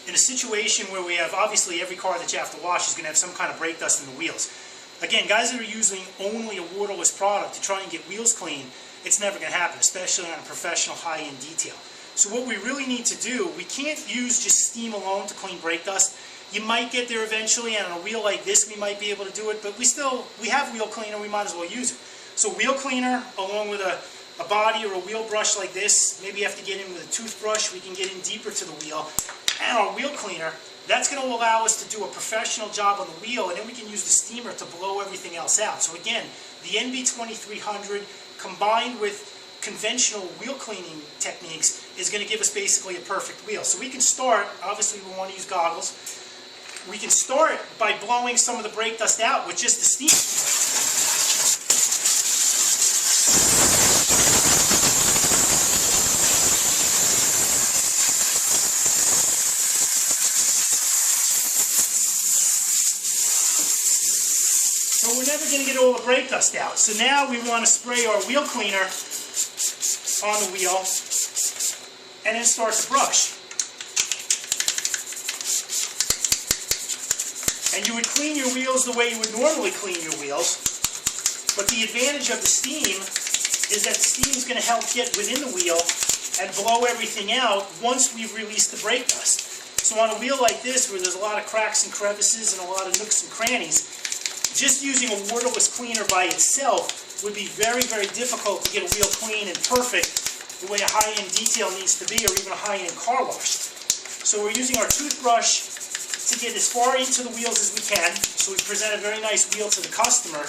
in a situation where we have, obviously every car that you have to wash is going to have some kind of brake dust in the wheels. Again, guys that are using only a waterless product to try and get wheels clean, it's never going to happen, especially on a professional high-end detail. So what we really need to do, we can't use just steam alone to clean brake dust. You might get there eventually, and on a wheel like this we might be able to do it, but we have wheel cleaner, we might as well use it. So wheel cleaner along with a body or a wheel brush like this, maybe you have to get in with a toothbrush, we can get in deeper to the wheel, and our wheel cleaner, that's going to allow us to do a professional job on the wheel, and then we can use the steamer to blow everything else out. So again, the NB2300 combined with conventional wheel cleaning techniques is going to give us basically a perfect wheel. So we can start, obviously we want to use goggles, we can start by blowing some of the brake dust out with just the steam. But we're never going to get all the brake dust out. So now we want to spray our wheel cleaner on the wheel and then start to brush. And you would clean your wheels the way you would normally clean your wheels. But the advantage of the steam is that the steam is going to help get within the wheel and blow everything out once we've released the brake dust. So on a wheel like this, where there's a lot of cracks and crevices and a lot of nooks and crannies, just using a waterless cleaner by itself would be very, very difficult to get a wheel clean and perfect the way a high-end detail needs to be, or even a high-end car wash. So we're using our toothbrush to get as far into the wheels as we can, so we present a very nice wheel to the customer.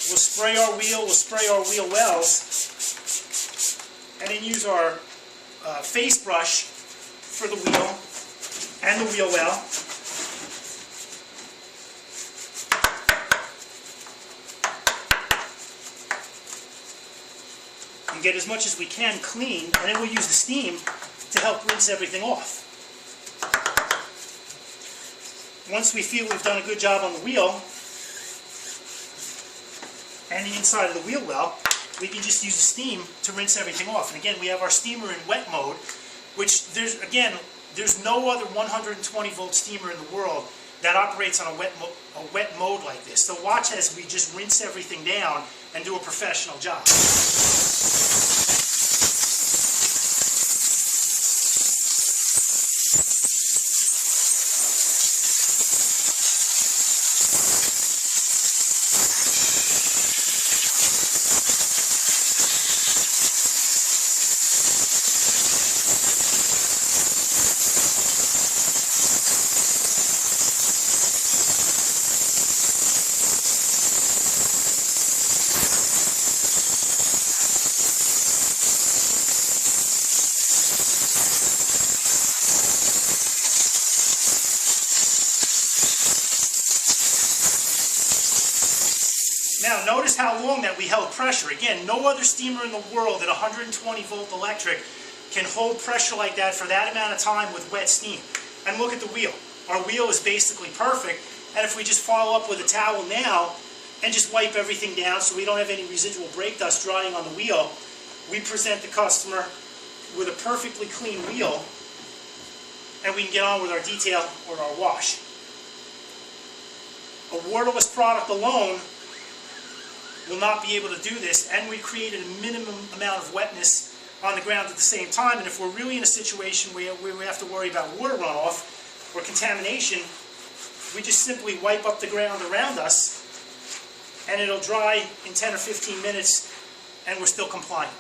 We'll spray our wheel wells, and then use our face brush for the wheel and the wheel well. And get as much as we can clean, and then we'll use the steam to help rinse everything off. Once we feel we've done a good job on the wheel and the inside of the wheel well, we can just use the steam to rinse everything off. And again, we have our steamer in wet mode, which there's no other 120 volt steamer in the world that operates on a wet mode like this. So watch as we just rinse everything down and do a professional job. Now notice how long that we held pressure. Again, no other steamer in the world at 120 volt electric can hold pressure like that for that amount of time with wet steam. And look at the wheel. Our wheel is basically perfect, and if we just follow up with a towel now and just wipe everything down so we don't have any residual brake dust drying on the wheel, we present the customer with a perfectly clean wheel, and we can get on with our detail or our wash. A waterless product alone will not be able to do this, and we created a minimum amount of wetness on the ground at the same time. And if we're really in a situation where we have to worry about water runoff or contamination, we just simply wipe up the ground around us and it'll dry in 10 or 15 minutes and we're still compliant.